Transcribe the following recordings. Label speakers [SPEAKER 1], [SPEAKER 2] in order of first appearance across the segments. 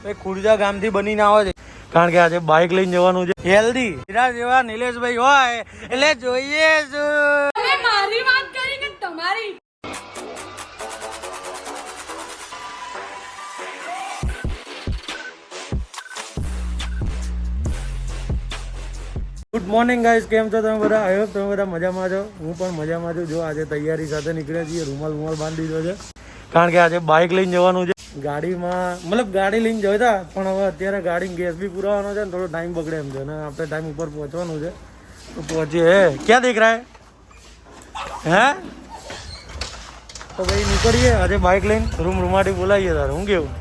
[SPEAKER 1] ખુરજા ગામથી બનીને આવે છે કારણ કે આજે બાઇક લઈને જવાનું છે હેલ્ધી હીરા જેવા નિલેશભાઈ હોય એટલે જોઈએ શું
[SPEAKER 2] મારી વાત કરી કે તમારી
[SPEAKER 1] ગુડ મોર્નિંગ ગાઈસ, કેમ છો તમે બધા? આઈ હોપ તમે બધા મજામાં છો. હું પણ મજામાં છું. જો આજે તૈયારી સાથે નીકળ્યા છીએ, રૂમાલ બાંધી દીધો છે કારણ કે આજે બાઇક લઈને જવાનું છે. ગાડીમાં મતલબ ગાડી લઈને જતા પણ હવે અત્યારે ગાડી ગેસ બી પુરાવાનો છે ને થોડો ટાઈમ બગડે એમ છે અને આપણે ટાઈમ ઉપર પહોંચવાનું છે તો પહોંચીએ. ક્યાં દેખ રહા હે? તો ભાઈ નીકળીએ આજે બાઇક લઈને. રૂમાટી બોલાવીએ તારે. હું કેવું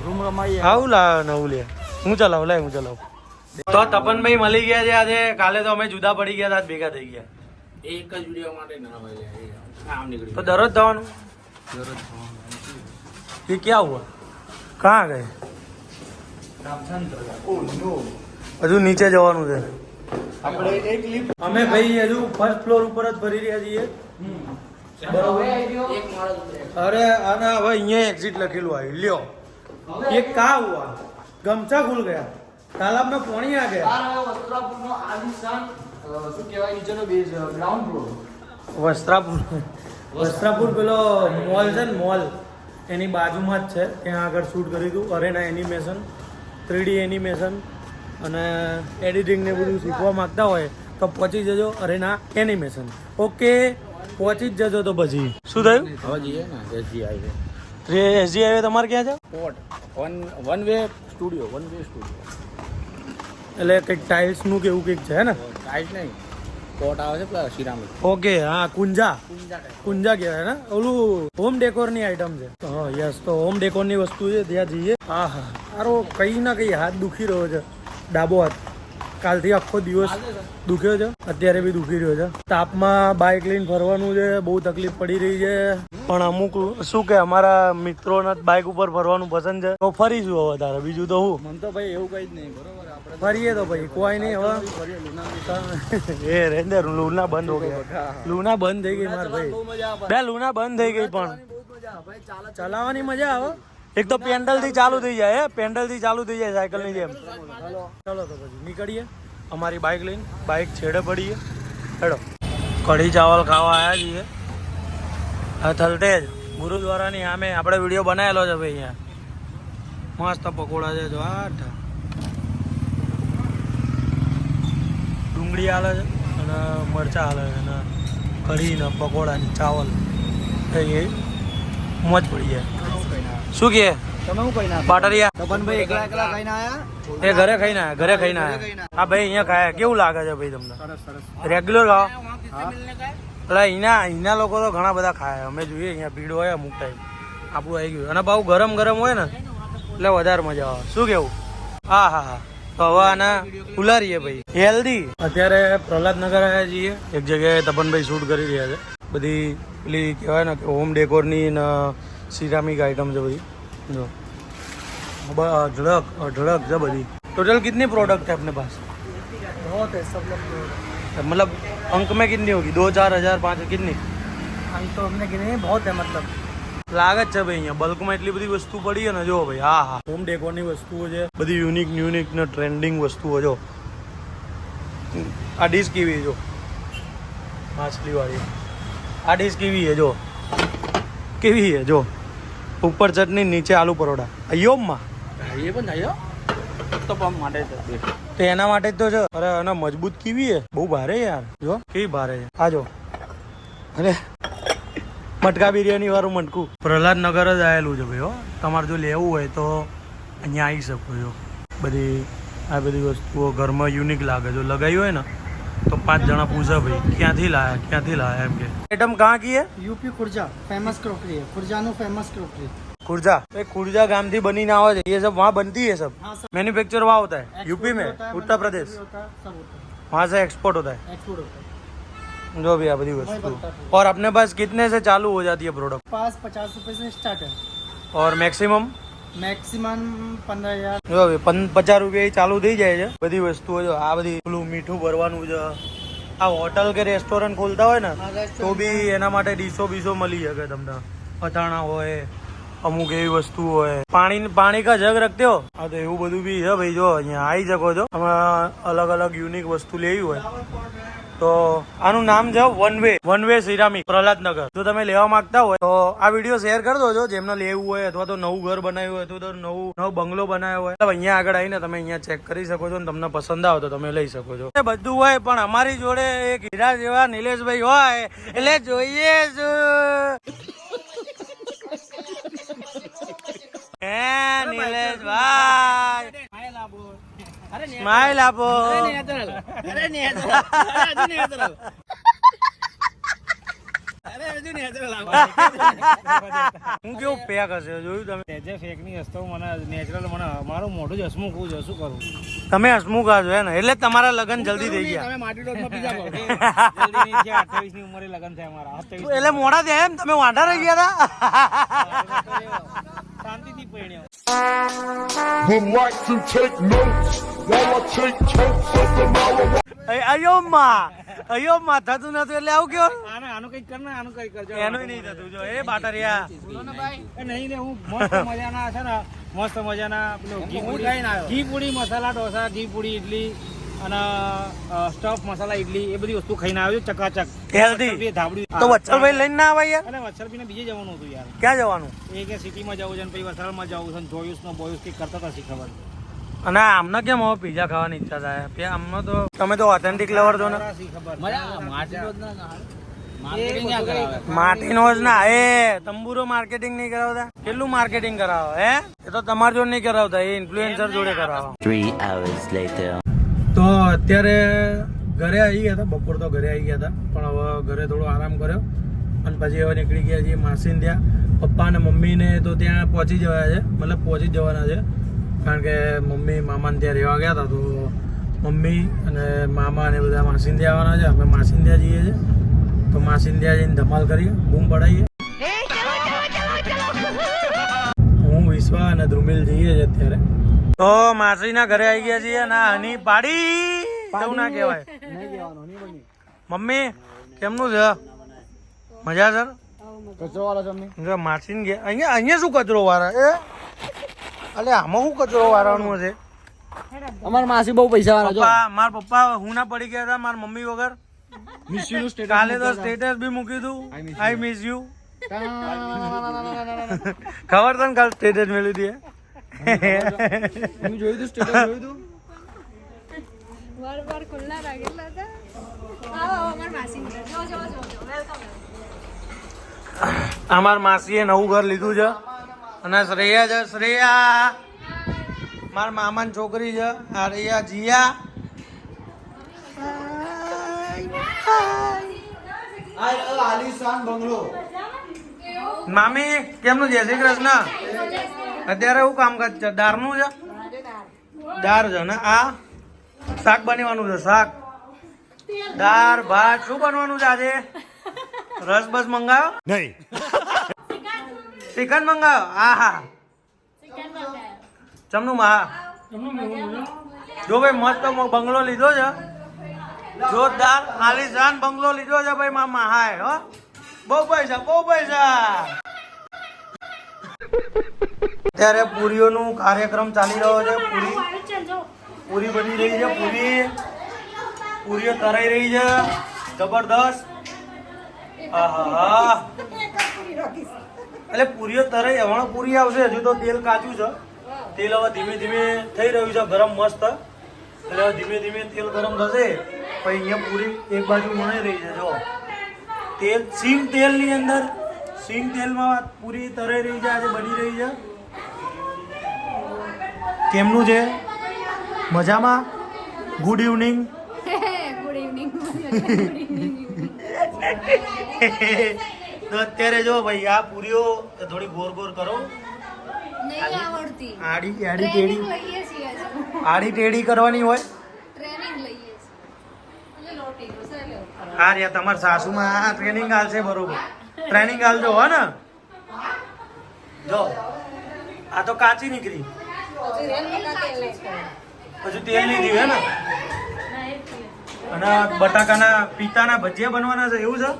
[SPEAKER 1] રૂમ રમાઈએ? આવું લાવ નવું લે. હું ચલાવું હું ચલાવું. તો તપનભાઈ મળી ગયા છે આજે. કાલે તો અમે જુદા પડી ગયા હતા, ભેગા થઈ ગયા.
[SPEAKER 3] એક જ વિડિયો માટે ના હોય આમ નીકળી
[SPEAKER 1] તો દરરોજ જવાનું? ये क्या हुआ? कहाँ गए? હજુ નીચે જવાનું છે. અમે ભાઈ હજુ ફર્સ્ટ ફ્લોર ઉપર જ ફરી રહ્યા છીએ. અરે આના હવે અહીંયા એક્ઝિટ લખેલું આવ્યું. લ્યો ये क्या हुआ? गमछा खुल गया, तालाब में पानी आ गया.
[SPEAKER 3] વસ્ત્રાપુરનો આલિશાન શું કહેવાય નીચેનો બેઝ ગ્રાઉન્ડ ફ્લોર.
[SPEAKER 1] વસ્ત્રાપુર પેલો મોલ છે ને, મોલ એની બાજુમાં જ છે. ત્યાં આગળ શૂટ કર્યું હતું. અરેના એનિમેશન, 3D એનિમેશન અને એડિટિંગ ને બધું શીખવા માંગતા હોય તો પહોંચી જજો અરેના એનિમેશન. ઓકે, પહોંચી જ જજો. તો પછી શું થયું?
[SPEAKER 3] હવે જઈએ ને એસજી હાઈવે.
[SPEAKER 1] એસજી હાઈવે તમારે ક્યાં છે?
[SPEAKER 3] Port one way studio.
[SPEAKER 1] એટલે કંઈક ટાઇલ્સનું કે એવું કંઈક છે ને?
[SPEAKER 3] ટાઈટ નહીં, પોર્ટ આવે છે પેલા સિરામિક.
[SPEAKER 1] ઓકે, હા, કુંજા કહેવાય ને. ઓલું હોમ ડેકોર ની આઈટમ છે. હા યસ, તો હોમ ડેકોર ની વસ્તુ છે, ત્યાં જઈએ. હા હા, મારો કઈ ના કઈ હાથ દુખી રહ્યો છે, ડાબો હાથ. કાલથી આખો દિવસ દુખ્યો છે, અત્યારે બી દુખી રહ્યો છે. તાપમાં બાઇક લઈને ફરવાનું છે, બહુ તકલીફ પડી રહી છે. પણ અમુક શું કે અમારા મિત્રોને બાઇક ઉપર ફરવાનું પસંદ છે તો ફરીશું હવે તારે. બીજું તો હું
[SPEAKER 3] મને તો ભાઈ એવું કઈ જ નહીં. બરોબર, આપણે
[SPEAKER 1] ફરીએ તો ભાઈ કોઈ નહીં. હવે એ રેન્દર લૂના બંધ હો ગયા. લૂના બંધ થઈ ગઈ માર ભાઈ. બે લૂના બંધ થઈ ગઈ પણ ચલાવવાની મજા આવે. એક તો પેન્ડલ થી ચાલુ થઈ જાય, પેન્ડલ થી ચાલુ થઈ જાય સાયકલ ની જેમ. ચલો તો પછી નીકળીએ અમારી બાઇક લઈને. બાઇક છેડે પડીએ. હેડો. કઢી ચાવલ ખાવા આવ્યા છીએ થલતેજ ગુરુદ્વારાની સામે. આપણે વિડીયો બનાવેલો છે ભાઈ. અહીંયા મસ્ત પકોડા છે. જો આ ડુંગળી હાલે છે અને મરચાં હાલે છે અને કઢી ને પકોડા ને ચાવલ એ મોજ પડી જાય. શું કહે
[SPEAKER 3] તમે હું કઈ ના
[SPEAKER 1] પાટરિયા?
[SPEAKER 3] તપનભાઈ એકલા ખાઈને આયા?
[SPEAKER 1] એ ઘરે ખાઈને આયા. હા ભાઈ, અહીંયા ખાયા. કેવું લાગે છે ભાઈ તમને? રેગ્યુલર ખાવા? એટલે અહીંના લોકો તો ઘણા બધા ખાય. અમે જોઈએ અહીંયા ભીડ હોય અમુક ટાઈમ. આપણું આવી ગયું અને બહુ ગરમ હોય ને એટલે વધારે મજા આવે. શું કેવું? હા હા હા. તો હવે આના ઉલારીએ ભાઈ. હેલ્ધી. અત્યારે પ્રહલાદનગર આવ્યા છીએ. એક જગ્યાએ તપનભાઈ શૂટ કરી રહ્યા છે. બધી પેલી કહેવાય ને કે હોમ ડેકોરની ને સિરામિક આइटम છે બધી. जो ढड़क है बड़ी. टोटल कितनी प्रोडक्ट है अपने पास?
[SPEAKER 3] बहुत है सब लोग.
[SPEAKER 1] मतलब अंक में कितनी होगी? 2-4 हज़ार 5 कितनी?
[SPEAKER 3] हम तो हमने गिने बहुत है. मतलब
[SPEAKER 1] લાગત છે ભાઈ. અહીંયા બલ્કમાં એટલી બધી વસ્તુ પડી છે ને. જો ભાઈ, હા હા, હોમ ડેકોરની વસ્તુઓ છે બધી. યુનિક ને ટ્રેન્ડિંગ વસ્તુઓ. જો આ ડીશ કેવી જો માછલી વાળી. આ ડીશ કેવી છે જો, કેવી છે જો. ઉપર ચટણી, નીચે આલુ પરોઠા. અયોમમાં
[SPEAKER 3] એ પણ આયો તો પંપ માટે
[SPEAKER 1] તો એના માટે જ તો છે. અરે અને મજબૂત કેવી છે, બહુ ભારે યાર. જો કેવી ભારે છે. આ જો. અરે મટકા બિરયાની વાળું મટકું. પ્રહલાદનગર જ આવેલું છે ભાઈ. હો, તમારે જો લેવું હોય તો અહીંયા આવી શકો છો. આ બધી વસ્તુઓ ઘરમાં યુનિક લાગે. જો લગાવી હોય ને તો 5 જણા પૂછે ભાઈ ક્યાંથી લાયા એમ કે. आइटम कहाँ की है?
[SPEAKER 3] यूपी खुर्जा फेमस क्रोकरी है. खुर्जाનું फेमस क्रोकरी.
[SPEAKER 1] खुर्जा गांव थी बनी ना हो. ये सब वहाँ बनती है. सब मैन्युफैक्चर वहाँ होता है यूपी में, उत्तर प्रदेश. वहाँ से एक्सपोर्ट होता है. जो भी है बड़ी वस्तु. और अपने पास कितने से चालू हो जाती है प्रोडक्ट?
[SPEAKER 3] पास 50 रुपए से स्टार्ट है.
[SPEAKER 1] और मैक्सिमम
[SPEAKER 3] 15,000.
[SPEAKER 1] જો 50 રૂપિયા ચાલુ થઈ જાય છે બધી વસ્તુઓ. જો આ બધી પેલું મીઠું ભરવાનું છે. આ હોટલ કે રેસ્ટોરન્ટ ખોલતા હોય ને તો બી એના માટે ડીશો બીશો મળી શકે તમને. અથાણા હોય અમુક એવી વસ્તુ હોય પાણી કા જગ રખતે હો હા તો એવું બધું બી છે ભાઈ જો અહીંયા આવી શકો છો આમાં અલગ અલગ યુનિક વસ્તુ લેવી હોય તો આનું નામ છે વન વે સિરામિક પ્રહલાદનગર જો તમે લેવા માંગતા હોય તો આ વિડીયો શેર કરી દો જેમને લેવું હોય અથવા તો નવું ઘર બનાવ્યું હોય અથવા તો નવો બંગલો બનાવ્યો હોય તો અહીંયા આગળ આવીને તમે અહીંયા ચેક કરી શકો છો અને તમને પસંદ આવે તો તમે લઈ શકો છો બધું હોય પણ અમારી જોડે એક હીરા જેવા નિલેશભાઈ હોય એટલે જોઈએ નિલેશભાઈ સ્માઈલ આપો હું કેવું પેક હશે જોયું તમે
[SPEAKER 4] જે ફેક ની વસ્તુ મને નેચરલ મને મારું મોઢું જ હસમુખ હું જશું કરું
[SPEAKER 1] તમે હસમુખ છો હે ને એટલે તમારા લગ્ન જલ્દી થઈ ગયા
[SPEAKER 4] તમે માટી ડોઝમાં પીઝા કહો જલ્દી ની 28 ની ઉંમરે લગ્ન થયા મારા 28
[SPEAKER 1] એટલે મોડા થયા એમ તમે વાંઢા રહી ગયા હતા
[SPEAKER 4] શાંતિથી પરણ્યો
[SPEAKER 5] Would like to take notes while I take totes of the marijuana.
[SPEAKER 1] અયો માં થતું નતું એટલે આવું કયો
[SPEAKER 4] આનું કઈક કર ને આનું કઈક કરજો
[SPEAKER 1] એનું નહીં થતું જો એ બાટરિયા
[SPEAKER 4] નહીં ને હું મસ્ત મજાના છે ને મસ્ત મજાના પેલો ઘી પૂરી મસાલા ઢોસા ઘી પૂરી ઇડલી અને સ્ટફ મસાલા ઇડલી એ બધી વસ્તુ ખાઈને આવ્યો ચકાચક
[SPEAKER 1] હેલ્ધી
[SPEAKER 4] ધાબડી
[SPEAKER 1] તો વચ્ચલભાઈ લઈને ના આવે યાર
[SPEAKER 4] અને વત્સલભાઈ ને બીજે જવાનું હતું યાર
[SPEAKER 1] ક્યાં જવાનું
[SPEAKER 4] એ કે સિટીમાં જવું છે ને પછી વલસાડમાં જવું છે ને જોયુસ નો બોયુસ કંઈક કરતા હતા શી ખબર
[SPEAKER 1] અને આમને કેમ હવે પીઝા ખાવાની ઈચ્છા થાય આમને તો તમે તો ઓથેન્ટિક લવર છો ને
[SPEAKER 4] શી ખબર
[SPEAKER 1] માટીનો જ ના એ તંબુરો માર્કેટિંગ નહીં કરાવતા કેટલું માર્કેટિંગ કરાવો હે એ તો તમારા જોડે નહીં કરાવતા એ ઇન્ફ્લુએન્સર જોડે કરાવો
[SPEAKER 6] 3 hours later.
[SPEAKER 1] તો અત્યારે ઘરે આવી ગયા હતા બપોર તો ઘરે આવી ગયા હતા પણ હવે ઘરે થોડો આરામ કર્યો અને પછી હવે નીકળી ગયા છીએ માસીને ત્યાં પપ્પા અને મમ્મીને તો ત્યાં પહોંચી જવાયા છે મતલબ પહોંચી જવાના છે કારણ કે મમ્મી મામાને ત્યાં રહેવા ગયા હતા તો મમ્મી અને મામા ને બધા માસીને ત્યાં આવવાના છે અમે માસીને ત્યાં જઈએ છીએ તો માસીને ત્યાં જઈને ધમાલ કરીએ બૂમ પડાવીએ હું વિશ્વા અને ધ્રુમિલ જઈએ છીએ અત્યારે તો માસીના ઘરે આવી ગયા છીએ અને હની પાડી એવું ના કહેવાય મમ્મી કેમનું છે મજા સર
[SPEAKER 3] કચરો વાળો તમને
[SPEAKER 1] માસીને ગયા અહીંયા શું કચરો વાળા એ અલે આમાં શું કચરો વાળવાનું છે
[SPEAKER 3] અમાર માસી બહુ પૈસા વાળા
[SPEAKER 1] પપ્પા મારા પપ્પા હું ના પડી ગયા હતા મારા મમ્મી વગર
[SPEAKER 3] મિસ યુ નું સ્ટેટસ
[SPEAKER 1] કાલે તો સ્ટેટસ બી મૂકી દઉં આઈ મિસ યુ ખબર તને કાલ સ્ટેટસ મેળવી દે
[SPEAKER 3] હું જોયું તું સ્ટેટસ જોયું તું
[SPEAKER 2] વાર ખુલ્લા રાખેલા હતા આવો અમાર માસી જો વેલકમ
[SPEAKER 1] અમાર માસીએ નવું ઘર લીધું છે અને શ્રેયા છે શ્રેયા મારા મામાની છોકરી છે આ રહ્યા જીયા
[SPEAKER 3] આલિશાન બંગલો
[SPEAKER 1] મામી કેમનું જય શ્રી કૃષ્ણ અત્યારે શું કામકાજ છે દાળનું છે દાળ છે ને આ શાક બનવાનું છે શાક દાળ ભાત શું બનવાનું છે આજે રસ બસ મંગાવ્યો નહીં ચિકન મંગાવ્યો હા હા ચમનું હા જો ભાઈ મસ્ત બંગલો લીધો છે જોરદાર આલીશાન બંગલો લીધો છે ભાઈ મામા હાય હો બહુ પૈસા અત્યારે પૂરીઓનું કાર્યક્રમ ચાલી રહ્યો છે પૂરી બની રહી છે પૂરીઓ તરાઈ રહી છે જબરદસ્ત આહા એટલે પૂરીઓ તરાઈ હમણાં પૂરી આવશે હજુ તો તેલ કાચું છે તેલ હવે ધીમે ધીમે થઈ રહ્યું છે ગરમ મસ્ત એટલે હવે ધીમે ધીમે તેલ ગરમ થશે પછી અહીંયા પૂરી એક બાજુ વણાઈ રહી છે જો તેલ સિંગ તેલની અંદર સિંગ તેલમાં પૂરી તરાઈ રહી છે આજે બની રહી છે કેમનું છે મજામાં ગુડ ઇવનિંગ
[SPEAKER 2] ગુડ ઇવનિંગ
[SPEAKER 1] તો અત્યારે જો ભાઈ આ પૂરીઓ થોડી ગોર ગોર કરો
[SPEAKER 2] નહીં આવડતી
[SPEAKER 1] આડી
[SPEAKER 2] ટ્રેનિંગ
[SPEAKER 1] ટેડી
[SPEAKER 2] લઈએ છીએ
[SPEAKER 1] આડી ટેડી કરવાની હોય
[SPEAKER 2] ટ્રેનિંગ લઈએ છીએ એટલે લોટી ઘસાઈ
[SPEAKER 1] આ રહ્યા તમારા સાસુમાં આ ટ્રેનિંગ હાલશે બરોબર ટ્રેનિંગ હાલજો હો ને જો આ તો કાચી નીકળી પછી તેલ નહીં દીધું હે ને અને બટાકાના પિતાના ભજીયા બનવાના છે એવું છે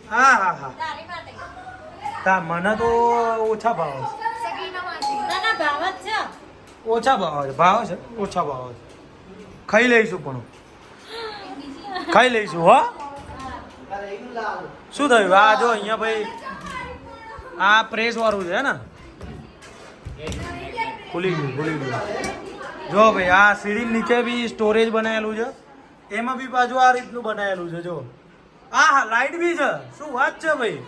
[SPEAKER 1] હા હા હા તા મને તો ઓછા ભાવ છે.
[SPEAKER 2] સગીના માસી
[SPEAKER 6] ના ના ભાવ જ છે
[SPEAKER 1] ઓછા ભાવ છે ઓછા ભાવ છે. ખાઈ લઈશું પણ ખાઈ લઈશું હો. શું થયું આ જો અહીંયા ભાઈ આ પ્રેસ વાળું છે ને ખુલી ગયું જો ભાઈ આ સીડી નીચે બી સ્ટોરેજ બનાવેલું છે એમાં બી પાછું આ રીતનું બનાવેલું છે જો હા લાઈટ બી છે શું વાત છે ભાઈ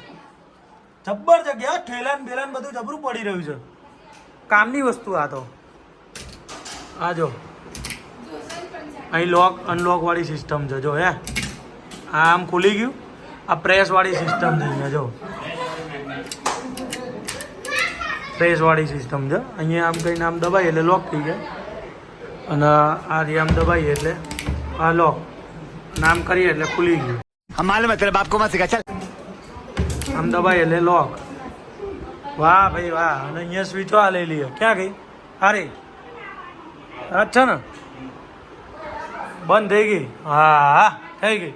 [SPEAKER 1] જબ્બર જગ્યા ઠેલાન બેલાન બધું જબરું પડી રહ્યું છે કામની વસ્તુ આ તો આ જો અહીં લોક અનલોક વાળી સિસ્ટમ છે જો હે આમ ખુલી ગયું આ પ્રેસ વાળી સિસ્ટમ છે અહીંયા જો પ્રેસ વાળી સિસ્ટમ છે અહીંયા આમ કહીને આમ દબાઈએ એટલે લોક થઈ જાય અને આ આમ દબાઈએ એટલે આ લોક નામ કરીએ એટલે ખુલી ગયું
[SPEAKER 7] मालूम है तेरे बाप को मत सिखा चल
[SPEAKER 1] આમ દબાઈએ એટલે લોક વાહ ભાઈ વાહ અને અહીંયા સ્વિચો આ લઈ લઈએ ક્યાં ગઈ અરે અચ્છા ને બંધ થઈ ગઈ હા થઈ ગઈ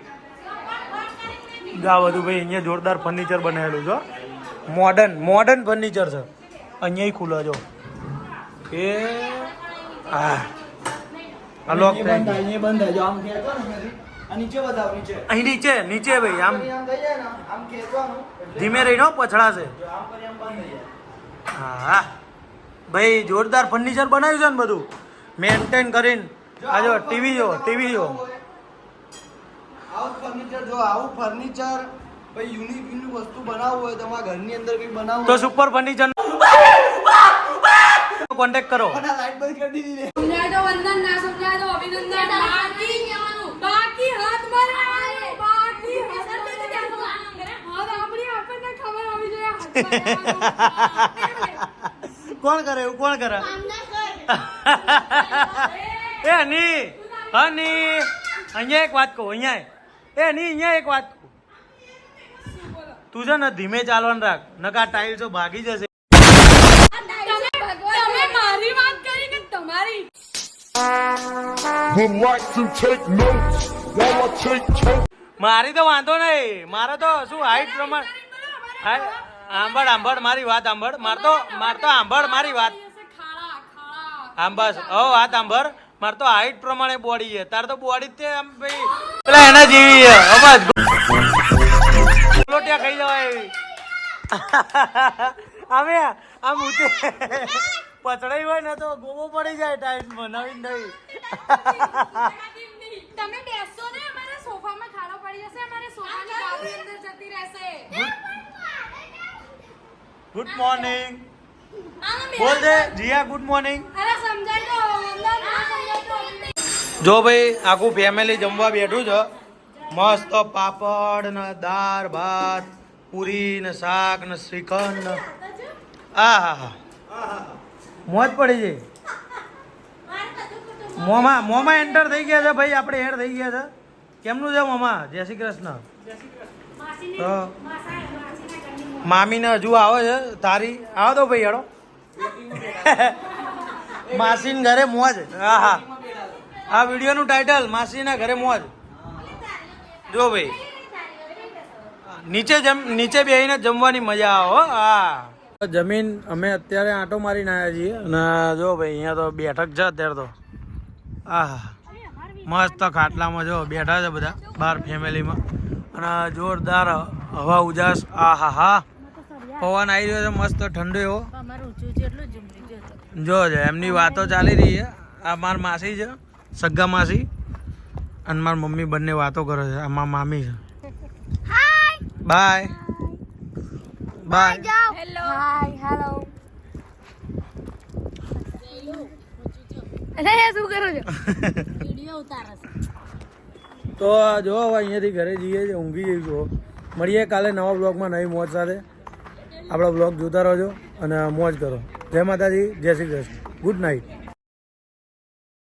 [SPEAKER 1] આ બધું ભાઈ અહીંયા જોરદાર ફર્નિચર બનાવેલું છે મોડર્ન ફર્નિચર છે અહીંયા ખુલે જો એ હા આ લોક થઈ ગયું.
[SPEAKER 3] અહીંયા બંધ થાય જો આમ ખેંચો ને આ નીચે બતાવો નીચે
[SPEAKER 1] અહીં નીચે ભાઈ આમ
[SPEAKER 3] આમ થઈ જાય ને આમ ખેંચવાનું
[SPEAKER 1] ધીમે રહીને પછડાશે
[SPEAKER 3] જો આમ કરી આમ બંધ થઈ જાય
[SPEAKER 1] હા ભાઈ જોરદાર ફર્નિચર બનાવ્યું છે ને બધું મેન્ટેન કરીને આ જો ટીવી જો
[SPEAKER 3] આવું ફર્નિચર જો આવું ફર્નિચર ભાઈ યુનિક વસ્તુ બનાવવું હોય તમારા ઘરની અંદર કંઈ બનાવવું
[SPEAKER 1] તો સુપર ફર્નિચર કોન્ટેક્ટ કરો
[SPEAKER 3] લાઈટ બંધ કરી દીધી ને
[SPEAKER 2] સમજાય તો વંદન ના સમજાય તો અભિનંદન બાકી હાથ મારે બાકી હાથ આપણી આપણને ખબર હોવી જોઈએ
[SPEAKER 1] કોણ કરે એવું કોણ કરે એ હની અહીંયા એક વાત કહું અહીંયા એક વાત કહું તું છે ને ધીમે ચાલવાનું રાખ નકા ટાઇલ્સો ભાગી જશે
[SPEAKER 2] તમે મારી વાત કરી કે તમારી
[SPEAKER 5] Relax and take notes while I take totes.
[SPEAKER 1] મારી તો વાંધો નહીં મારે તો શું હાઈટ પ્રમાણે આંબળ મારી વાત આંબળ માર તો આંબળ મારી વાત આમ બસ વાત આંબળ માર તો હાઈટ પ્રમાણે બોડી છે તાર તો બોડી તે આમ ભાઈ પેલા એના જેવી છે અવાજ લોટિયા ખાઈ જવાય એવી અમે આમ ઊંચે પચડાઈ હોય ને તો ગોબો પડી જાય ટાઈટમાં નવીન નવી
[SPEAKER 2] તમે બેસો ને અમારા સોફામાં ખાડો પડી જશે અમારે સોફાની બાજુ અંદર જતી રહેશે
[SPEAKER 1] ગુડ મોર્નિંગ બોલ દે જીયા ગુડ મોર્નિંગ
[SPEAKER 2] અરે સમજાય તો અંદર ના સમજાય તો
[SPEAKER 1] જો ભાઈ આખું ફેમિલી જમવા બેઠું છે મસ્ત પાપડ ને દાળ ભાત પૂરી ને શાક ને શ્રીખંડ ને હા મોજ પડી જાય મોમાં એન્ટર થઈ ગયા છે ભાઈ આપણે એડ થઈ ગયા છે કેમનું છે મોમાં જય શ્રી કૃષ્ણ તો મામીને હજુ આવે છે તારી આવો તો ભાઈ હેડો માસીન ઘરે મોજ હા આ વિડીયોનું ટાઇટલ માસીના ઘરે મોજ જો ભાઈ નીચે બેહીને જમવાની મજા આવે હા જમીન અમે અત્યારે આંટો મારીને આવ્યા છીએ અને જો ભાઈ અહીંયા તો બેઠક છે અત્યારે તો આહા મસ્ત ખાટલામાં જો બેઠા છે બધા બાર ફેમિલીમાં અને જોરદાર હવા ઉજાસ હા પવન આવી રહ્યો છે મસ્ત ઠંડો એવો જો એમની વાતો ચાલી રહી છે આ માર માસી છે સગ્ગા માસી અને મારી મમ્મી બંને વાતો કરે છે આ માર મામી છે બાય
[SPEAKER 2] હેલો હાય હેલો અરે શું કરો છો
[SPEAKER 6] વિડિયો ઉતારે છે
[SPEAKER 1] તો જો હવે અહીંયાથી ઘરે જઈએ છીએ ઊંઘી જઈશું મળીએ કાલે નવા બ્લોગમાં નવી મોજ સાથે આપણો બ્લોગ જોતા રહેજો અને મોજ કરો જય માતાજી જય શ્રી કૃષ્ણ ગુડ નાઇટ